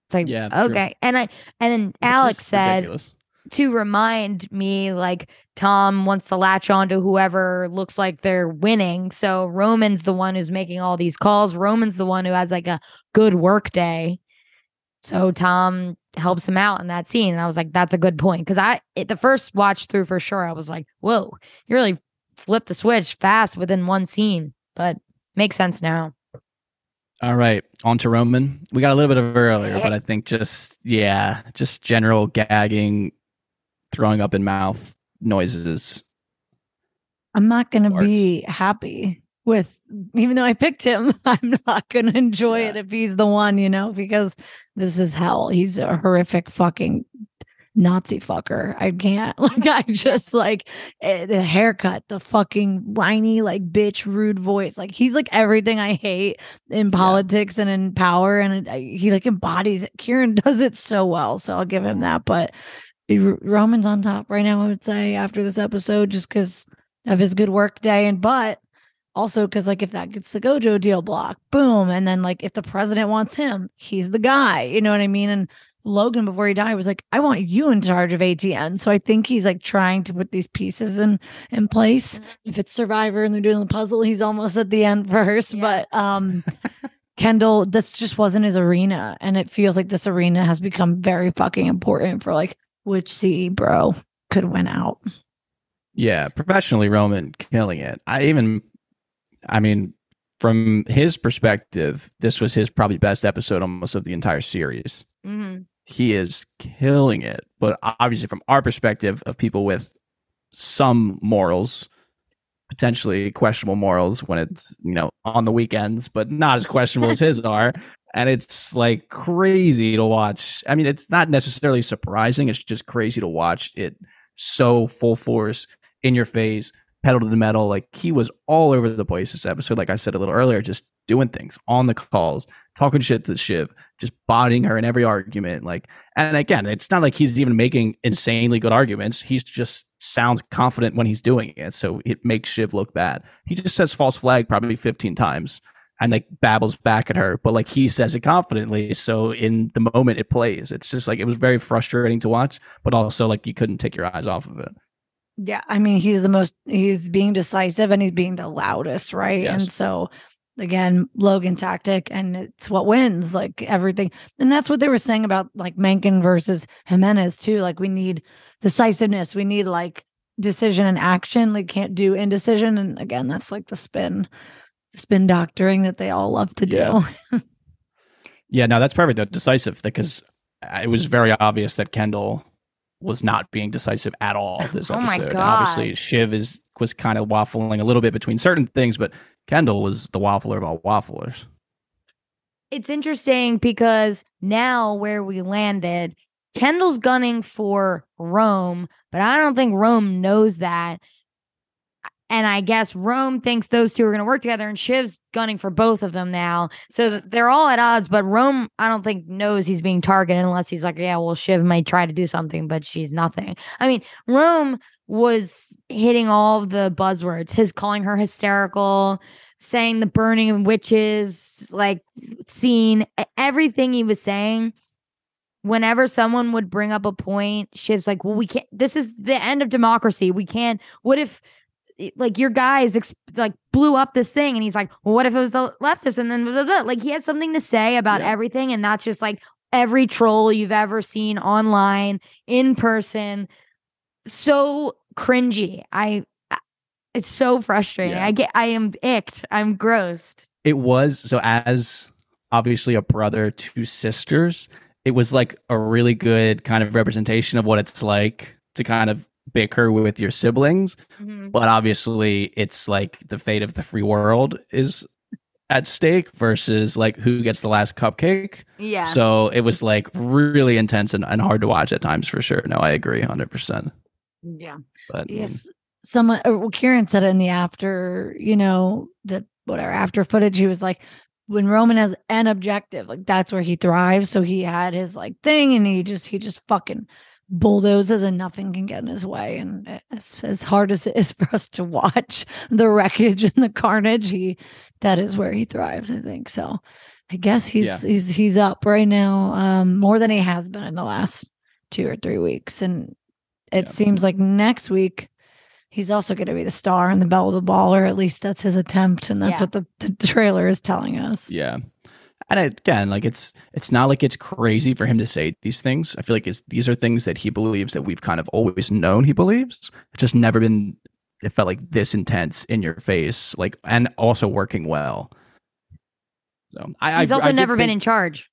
Speaker 2: It's like, okay. True. And then Alex said ridiculous. To remind me, like, Tom wants to latch on to whoever looks like they're winning. So Roman's the one who's making all these calls. Roman's the one who has like a good work day. So Tom helps him out in that scene. And I was like, that's a good point. Because the first watch through for sure, I was like, whoa, you really flipped the switch fast within one scene. But makes sense now.
Speaker 1: All right, on to Roman. We got a little bit of it earlier, but I think just general gagging, throwing up in mouth noises.
Speaker 3: I'm not going to be happy with, even though I picked him, I'm not going to enjoy it if he's the one, because this is hell. He's a horrific fucking Nazi fucker. I can't. Like, I just like the haircut, the fucking whiny, like bitch, rude voice. Like, he's like everything I hate in politics and in power. And he like embodies it. Kieran does it so well. So I'll give him that. But Roman's on top right now, I would say, after this episode, just because of his good work day. But also because, like, if that gets the Gojo deal blocked, boom. And then, like, if the president wants him, he's the guy. You know what I mean? And Logan, before he died, was like, I want you in charge of ATN. So I think he's like trying to put these pieces in place. If it's Survivor and they're doing the puzzle, he's almost at the end first. Yeah. But Kendall, this just wasn't his arena. And it feels like this arena has become very fucking important for like which CE bro could win out.
Speaker 1: Yeah, professionally, Roman killing it. I mean, from his perspective, this was his probably best episode almost of the entire series. Mm-hmm. He is killing it. But obviously, from our perspective of people with some morals, potentially questionable morals when it's, on the weekends, but not as questionable as his are. And it's like crazy to watch. I mean, it's not necessarily surprising. It's just crazy to watch it so full force, in your face, pedal to the metal. Like, he was all over the place this episode. Like I said a little earlier, just doing things on the calls, talking shit to Shiv, just bodying her in every argument. Like, and again, it's not like he's even making insanely good arguments. He's just sounds confident when he's doing it. So it makes Shiv look bad. He just says false flag probably 15 times and like babbles back at her, but like he says it confidently. So in the moment it plays. It's just like, it was very frustrating to watch, but also like you couldn't take your eyes off of it.
Speaker 3: Yeah, I mean, he's being decisive and he's being the loudest, right? Yes. And so, again, Logan tactic, and it's what wins, like everything. And that's what they were saying about like Mencken versus Jimenez too. Like, we need decisiveness. We need like decision and action. Like, can't do indecision. And again, that's like the spin doctoring that they all love to do.
Speaker 1: Yeah, yeah, no, that's perfect though. Decisive, because it was very obvious that Kendall was not being decisive at all this episode.
Speaker 2: My God.
Speaker 1: And obviously, Shiv was kind of waffling a little bit between certain things, but Kendall was the waffler of all wafflers.
Speaker 2: It's interesting because now where we landed, Kendall's gunning for Rome, but I don't think Rome knows that. And I guess Rome thinks those two are going to work together, and Shiv's gunning for both of them now. So they're all at odds, but Rome, I don't think, knows he's being targeted unless he's like, yeah, well, Shiv might try to do something, but she's nothing. I mean, Rome was hitting all of the buzzwords, his calling her hysterical, saying the burning of witches, like scene, everything he was saying. Whenever someone would bring up a point, Shiv's like, well, we can't, this is the end of democracy. We can't, what if, like, your guys like blew up this thing, and he's like, well, what if it was the leftists? And then blah, blah, blah. Like, he has something to say about everything, and that's just like every troll you've ever seen online, in person. So cringy. It's so frustrating. Yeah. I am icked. I'm grossed.
Speaker 1: It was, so as obviously a brother to sisters, it was like a really good kind of representation of what it's like to kind of bicker with your siblings. Mm-hmm. But obviously it's like the fate of the free world is at stake versus like who gets the last cupcake.
Speaker 2: Yeah.
Speaker 1: So it was like really intense and hard to watch at times, for sure. No, I agree 100%.
Speaker 3: Yeah. But yes, someone, Kieran said it in the after, the whatever after footage. He was like, when Roman has an objective, like that's where he thrives. So he had his like thing, and he just fucking bulldozes, and nothing can get in his way. And as hard as it is for us to watch the wreckage and the carnage, that is where he thrives, I think. So I guess he's up right now, more than he has been in the last 2 or 3 weeks. And it seems like next week he's also going to be the star and the belle of the ball, or at least that's his attempt. And that's what the trailer is telling us.
Speaker 1: Yeah. And again, like it's not like it's crazy for him to say these things. I feel like these are things that he believes, that we've kind of always known he believes. It's just never been, it felt like this intense in your face, like, and also working well. So
Speaker 2: he's also never been in charge.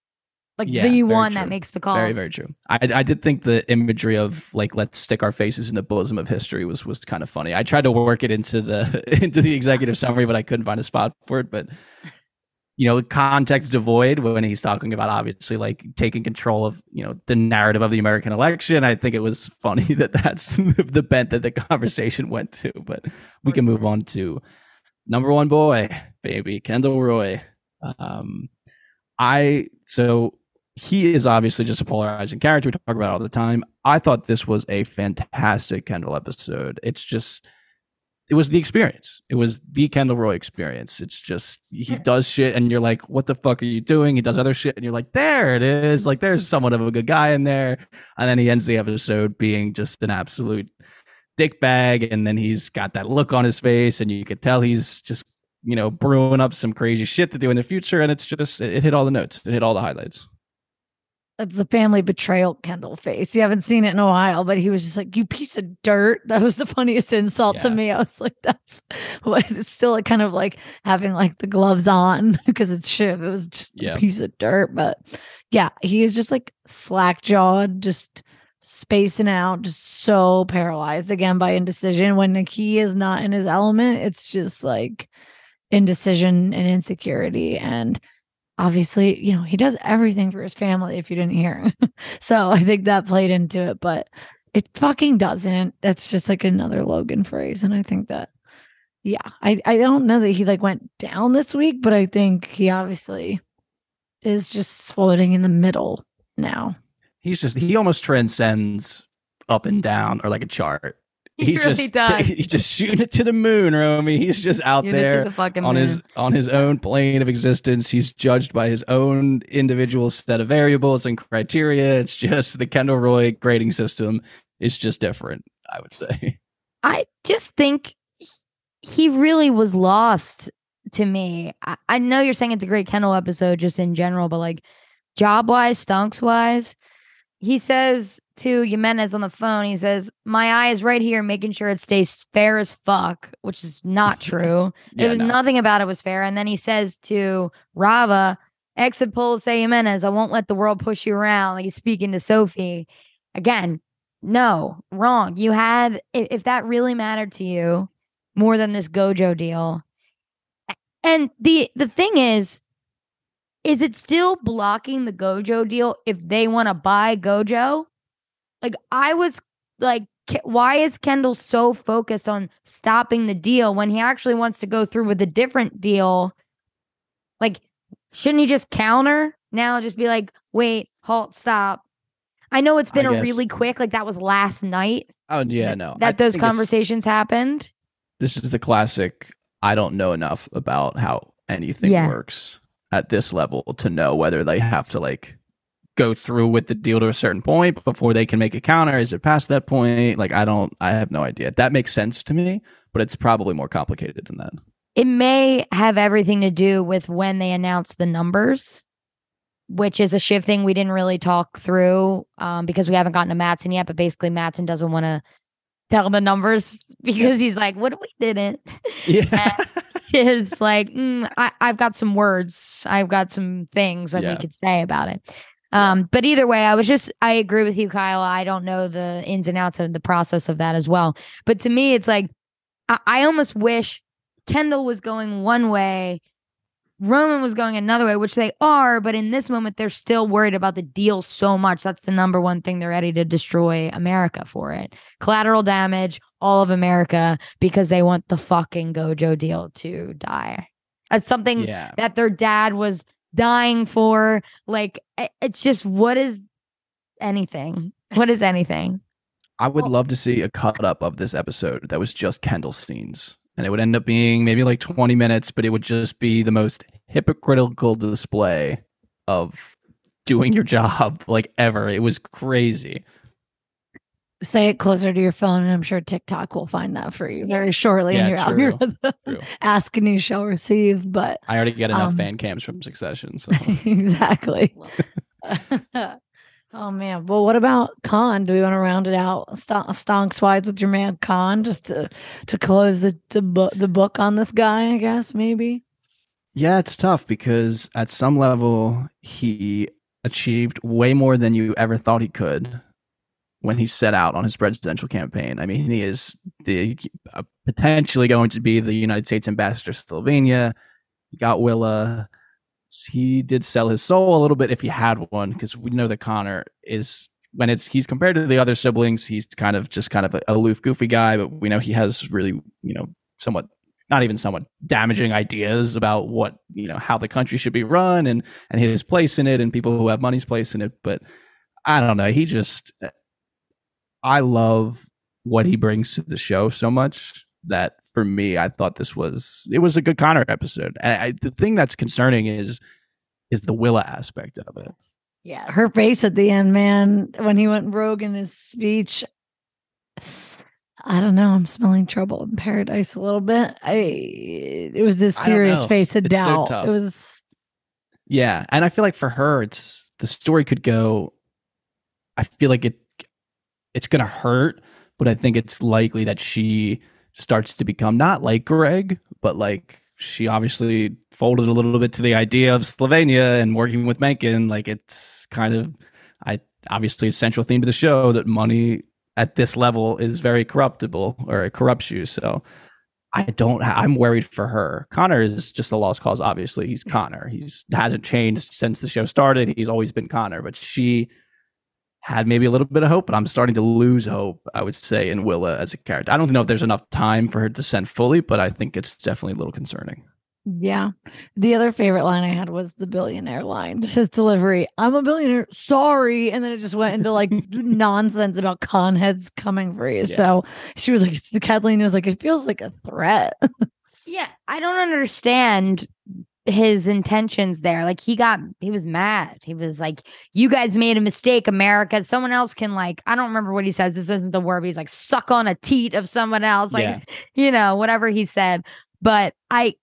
Speaker 2: Like the one that makes the call.
Speaker 1: Very, very true. I did think the imagery of like, let's stick our faces in the bosom of history was kind of funny. I tried to work it into the executive summary, but I couldn't find a spot for it. But context devoid when he's talking about obviously like taking control of, the narrative of the American election. I think it was funny that's the bent that the conversation went to, but we can move on to number one boy, baby, Kendall Roy. So he is obviously just a polarizing character. We talk about it all the time. I thought this was a fantastic Kendall episode. It was the experience. It was the Kendall Roy experience. It's just, he does shit and you're like, what the fuck are you doing? He does other shit and you're like, there it is. Like, there's somewhat of a good guy in there. And then he ends the episode being just an absolute dickbag. And then he's got that look on his face and you could tell he's just, brewing up some crazy shit to do in the future. And it's just, it hit all the notes. It hit all the highlights.
Speaker 3: It's the family betrayal Kendall face. You haven't seen it in a while, but he was just like, you piece of dirt. That was the funniest insult to me. I was like, that's what it's still like, kind of like having like the gloves on because it's Shiv. It was just a piece of dirt. But yeah, he is just like slack jawed, just spacing out, just so paralyzed again by indecision. When like, he is not in his element, it's just like indecision and insecurity. And obviously, he does everything for his family if you didn't hear. So I think that played into it, but it fucking doesn't. That's just like another Logan phrase. And I think that, I don't know that he like went down this week, but I think he obviously is just floating in the middle now.
Speaker 1: He almost transcends up and down or like a chart.
Speaker 2: He really does.
Speaker 1: He's just shooting it to the moon, Romy. He's just out there on his own plane of existence. He's judged by his own individual set of variables and criteria. It's just the Kendall Roy grading system is just different, I would say.
Speaker 2: I just think he really was lost to me. I know you're saying it's a great Kendall episode just in general, but like job-wise, stunks-wise, he says to Jimenez on the phone, he says, my eye is right here making sure it stays fair as fuck, which is not true. Nothing about it was fair. And then he says to Rava, exit polls say Jimenez, I won't let the world push you around. Like he's speaking to Sophie. Again, no, wrong. You had, if that really mattered to you more than this Gojo deal. And the thing is it still blocking the Gojo deal if they want to buy Gojo? Like, I was like, why is Kendall so focused on stopping the deal when he actually wants to go through with a different deal? Like, shouldn't he just counter now? Just be like, wait, halt, stop. I know it's been a really quick, like that was last night.
Speaker 1: Oh, yeah, no.
Speaker 2: That those conversations happened.
Speaker 1: This is the classic, I don't know enough about how anything works at this level to know whether they have to like go through with the deal to a certain point before they can make a counter. Is it past that point? Like, I have no idea. That makes sense to me, but it's probably more complicated than that.
Speaker 2: It may have everything to do with when they announce the numbers, which is a Shiv thing we didn't really talk through because we haven't gotten to Mattson yet, but basically Mattson doesn't want to tell the numbers because he's like, what if we didn't?
Speaker 1: Yeah.
Speaker 2: It's like, I've got some words. I've got some things that we could say about it. But either way, I agree with you, Kyle. I don't know the ins and outs of the process of that as well. But to me, it's like, I almost wish Kendall was going one way, Roman was going another way, which they are. But in this moment, they're still worried about the deal so much. That's the number one thing they're ready to destroy America for it. Collateral damage, all of America, because they want the fucking Gojo deal to die. That's something that their dad was dying for. Like, it's just, what is anything? What is anything?
Speaker 1: I would love to see a cut up of this episode that was just Kendall scenes. And it would end up being maybe like 20 minutes, but it would just be the most hypocritical display of doing your job like ever. It was crazy.
Speaker 3: Say it closer to your phone, and I'm sure TikTok will find that for you very shortly. And you're out here with the ask and you shall receive. But
Speaker 1: I already get enough fan cams from Succession. So.
Speaker 3: Exactly. Oh man. Well, what about Khan? Do we want to round it out stonks wise with your man Khan, just to close the book on this guy? I guess maybe.
Speaker 1: Yeah, it's tough because at some level he achieved way more than you ever thought he could when he set out on his presidential campaign. I mean, he is potentially going to be the United States ambassador to Slovenia. He got Willa. He did sell his soul a little bit if he had one, because we know that Connor is, when he's compared to the other siblings, he's kind of an aloof, goofy guy, but we know he has really, somewhat not even somewhat damaging ideas about what, how the country should be run and his place in it and people who have money's place in it. But I don't know. I love what he brings to the show so much that for me, I thought it was a good Connor episode. And the thing that's concerning is the Willa aspect of it.
Speaker 3: Yeah, her face at the end, man, when he went rogue in his speech. I don't know. I'm smelling trouble in paradise a little bit. It was this serious face of doubt.
Speaker 1: So
Speaker 3: it was.
Speaker 1: Yeah, and I feel like for her, the story could go. I feel like it's gonna hurt, but I think it's likely that she starts to become not like Greg, but like she obviously folded a little bit to the idea of Slovenia and working with Mencken. Like it's kind of, obviously a central theme to the show that money at this level is very corruptible, or it corrupts you. So I'm worried for her. Connor is just a lost cause. Obviously he's Connor. Hasn't changed since the show started. He's always been Connor, but she had maybe a little bit of hope, but I'm starting to lose hope, I would say, in Willa as a character. I don't know if there's enough time for her to descend fully, but I think it's definitely a little concerning.
Speaker 3: Yeah. The other favorite line I had was the billionaire line. Just his delivery. I'm a billionaire. Sorry. And then it just went into like nonsense about con heads coming for you. Yeah. So she was like, Kathleen was like, it feels like a threat.
Speaker 2: Yeah. I don't understand his intentions there. Like he was mad. He was like, you guys made a mistake, America. Someone else can I don't remember what he says. This isn't the word, but he's like, suck on a teat of someone else. Whatever he said. But I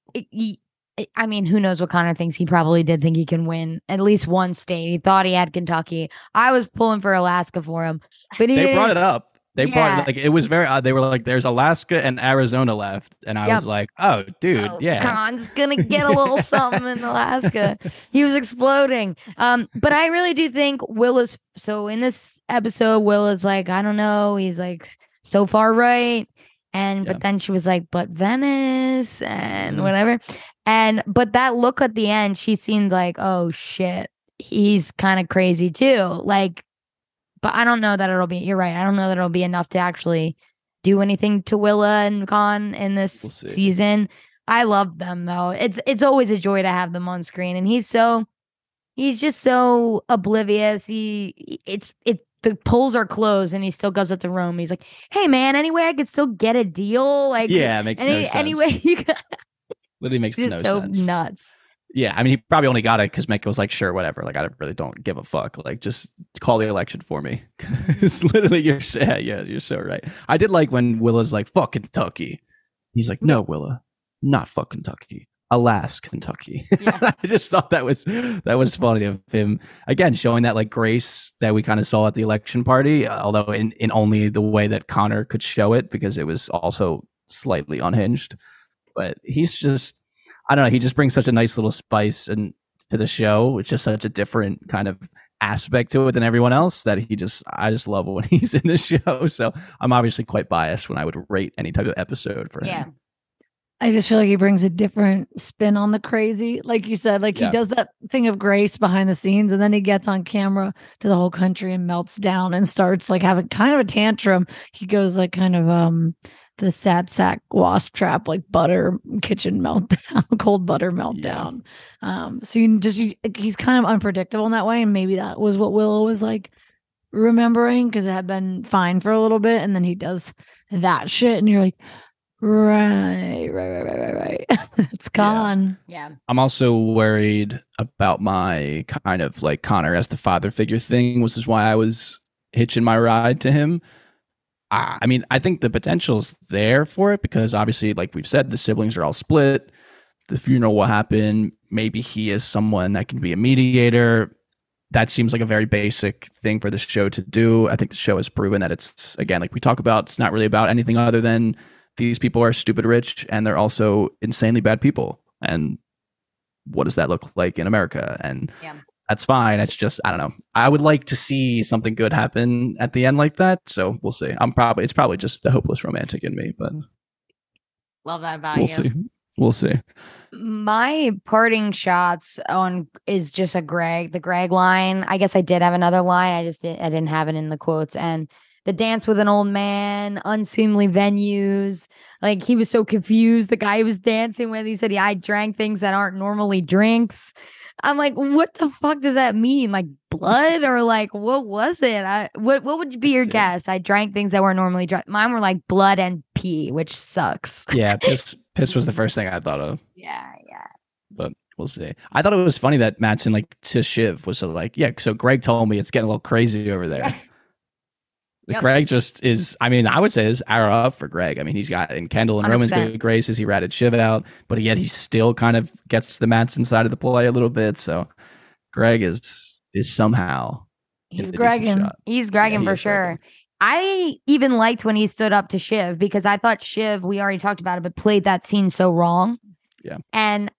Speaker 2: mean, who knows what Connor thinks? He probably did think he can win at least one state. He thought he had Kentucky. I was pulling for Alaska for him, but they
Speaker 1: brought it up. They brought it, it was very odd. They were like, there's Alaska and Arizona left. And I was like, oh, dude, yeah.
Speaker 2: Khan's going to get a little something in Alaska. He was exploding. But I really do think so in this episode, Willa's like, I don't know. He's like, so far right. But then she was like, but Venice and whatever. But that look at the end, she seemed like, oh shit, he's kind of crazy too. But I don't know that you're right. I don't know that it'll be enough to actually do anything to Willa and Khan in this season. I love them though. It's always a joy to have them on screen. And he's just so oblivious. The polls are closed and he still goes up to Rome. He's like, hey man, anyway, I could still get a deal.
Speaker 1: It makes no sense.
Speaker 2: Anyway,
Speaker 1: literally makes no sense.
Speaker 2: So nuts.
Speaker 1: Yeah, I mean, he probably only got it because Mencken was like, sure, whatever. Like, I really don't give a fuck. Like, just call the election for me. It's literally, you're so right. I did like when Willa's like, fuck Kentucky. He's like, no, Willa, not fuck Kentucky. Alas, Kentucky. Yeah. I just thought that was funny of him. Again, showing that like grace that we kind of saw at the election party, although in only the way that Connor could show it, because it was also slightly unhinged. But he's just, I don't know, he just brings such a nice little spice to the show. It's just such a different kind of aspect to it than everyone else that I just love it when he's in the show. So I'm obviously quite biased when I would rate any type of episode for him.
Speaker 2: Yeah.
Speaker 3: I just feel like he brings a different spin on the crazy. Like you said, he does that thing of grace behind the scenes, and then he gets on camera to the whole country and melts down and starts having kind of a tantrum. He goes kind of the sad sack wasp trap, butter kitchen meltdown, cold butter meltdown. Yeah. So he's kind of unpredictable in that way. And maybe that was what Willow was remembering, because it had been fine for a little bit. And then he does that shit. And you're like, right. It's gone.
Speaker 2: Yeah.
Speaker 1: I'm also worried about my kind of Connor as the father figure thing, which is why I was hitching my ride to him. I mean, I think the potential's there for it because obviously, like we've said, the siblings are all split. The funeral will happen. Maybe he is someone that can be a mediator. That seems like a very basic thing for the show to do. I think the show has proven that it's, again, like we talk about, it's not really about anything other than these people are stupid rich and they're also insanely bad people. And what does that look like in America? And that's fine. It's just, I don't know. I would like to see something good happen at the end like that. So we'll see. It's probably just the hopeless romantic in me, but
Speaker 2: love that about you.
Speaker 1: We'll see.
Speaker 2: My parting shots is just the Greg line. I guess I did have another line. I didn't have it in the quotes. And the dance with an old man, unseemly venues. Like he was so confused. The guy he was dancing with, he said, "Yeah, I drank things that aren't normally drinks." I'm like, what the fuck does that mean? Like blood or like what was it? What would be your guess? I drank things that weren't normally drunk. Mine were like blood and pee, which sucks.
Speaker 1: Yeah, piss was the first thing I thought of.
Speaker 2: Yeah.
Speaker 1: But we'll see. I thought it was funny that Mattson, like, to Shiv was like, yeah, so Greg told me it's getting a little crazy over there. Yep. Greg just is, I mean, I would say is arrow up for Greg. I mean, he's got in Kendall and 100%. Roman's good graces. He ratted Shiv out, but yet he still kind of gets the Mattson side of the play a little bit. So Greg is somehow
Speaker 3: he's Gregging.
Speaker 2: He's Gregging for sure. I even liked when he stood up to Shiv because I thought Shiv, we already talked about it, but played that scene so wrong.
Speaker 1: Yeah.
Speaker 2: And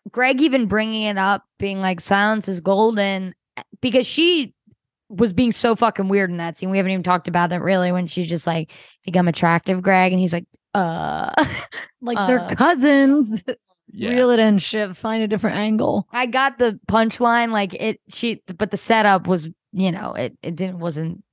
Speaker 2: Greg even bringing it up, being like, silence is golden, because she was being so fucking weird in that scene. We haven't even talked about that really, when she's just like, become attractive, Greg. And he's like,
Speaker 3: like they're cousins. Yeah. Reel it in, Shiv. Find a different angle.
Speaker 2: I got the punchline, but the setup was, it wasn't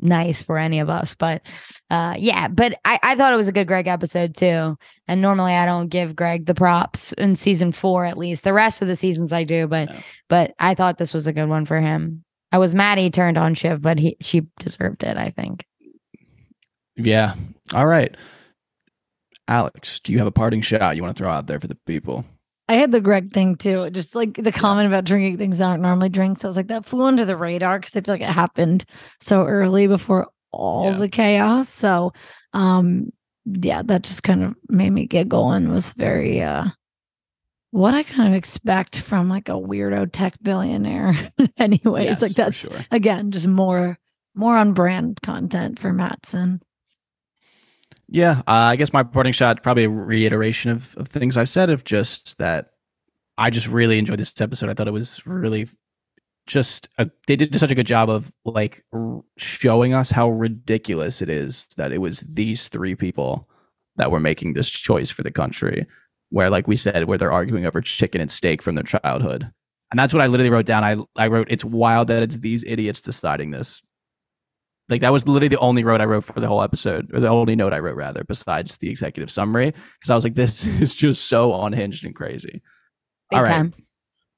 Speaker 2: nice for any of us, but but I thought it was a good Greg episode too. And normally I don't give Greg the props in season 4, at least. The rest of the seasons I do, but I thought this was a good one for him. I was mad he turned on Shiv, but she deserved it, I think.
Speaker 1: Yeah. All right. Alex, do you have a parting shot you want to throw out there for the people?
Speaker 3: I had the Greg thing too. Just like the comment about drinking things that aren't normally drinks. I was like, that flew under the radar because I feel like it happened so early before all the chaos. So, that just kind of made me giggle and was very, what I kind of expect from like a weirdo tech billionaire. Anyways, yes, like that's again, just more on brand content for Mattson.
Speaker 1: Yeah, I guess my parting shot, probably a reiteration of things I've said, of just that I just really enjoyed this episode. I thought it was really they did such a good job of like showing us how ridiculous it is that it was these 3 people that were making this choice for the country, where, like we said, where they're arguing over chicken and steak from their childhood. And that's what I literally wrote down. I wrote, it's wild that it's these idiots deciding this. Like, that was literally the only note I wrote for the whole episode, or the only note I wrote, rather, besides the executive summary, because I was like, this is just so unhinged and crazy.
Speaker 2: Big time.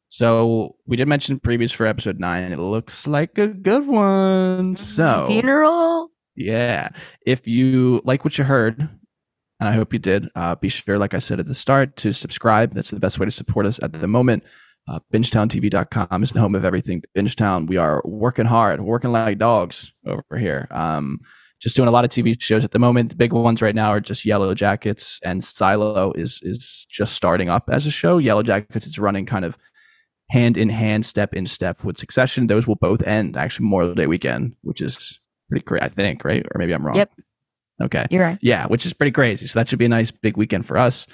Speaker 1: So we did mention previews for episode 9, and it looks like a good one. So
Speaker 2: funeral.
Speaker 1: Yeah. If you like what you heard, and I hope you did, be sure, like I said at the start, to subscribe. That's the best way to support us at the moment. BingetownTV.com is the home of everything Bingetown. We are working hard, working like dogs over here. Just doing a lot of TV shows at the moment. The big ones right now are just Yellow Jackets, and Silo is just starting up as a show. Yellow Jackets is running kind of hand in hand, step in step with Succession. Those will both end actually Memorial Day weekend, which is pretty great, I think, right? Or maybe I'm wrong.
Speaker 2: Yep.
Speaker 1: Okay.
Speaker 2: You're right.
Speaker 1: Yeah, which is pretty crazy. So that should be a nice big weekend for us.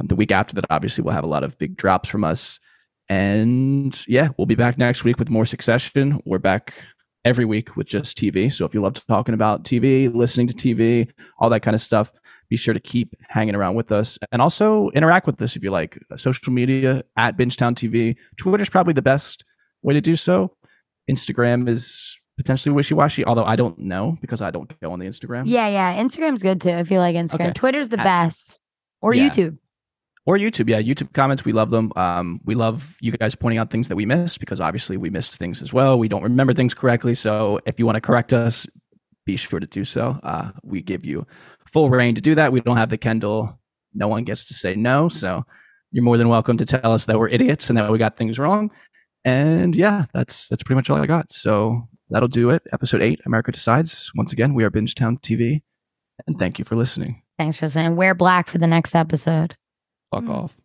Speaker 1: The week after that, obviously, we'll have a lot of big drops from us. And yeah, we'll be back next week with more Succession. We're back every week with just TV. So if you love talking about TV, listening to TV, all that kind of stuff, be sure to keep hanging around with us, and also interact with us if you like. Social media at Bingetown TV. Twitter's probably the best way to do so. Instagram is potentially wishy-washy, although I don't know because I don't go on the Instagram.
Speaker 2: Yeah. Instagram's good too if you like Instagram. Okay. Twitter's the best. Or YouTube.
Speaker 1: Or YouTube. Yeah, YouTube comments, we love them. We love you guys pointing out things that we missed, because obviously we missed things as well. We don't remember things correctly. So if you want to correct us, be sure to do so. We give you full reign to do that. We don't have the Kendall. No one gets to say no. So you're more than welcome to tell us that we're idiots and that we got things wrong. And yeah, that's pretty much all I got. So that'll do it. Episode 8, America Decides. Once again, we are Bingetown TV. And thank you for listening.
Speaker 2: Thanks for saying. Wear black for the next episode.
Speaker 1: Fuck off.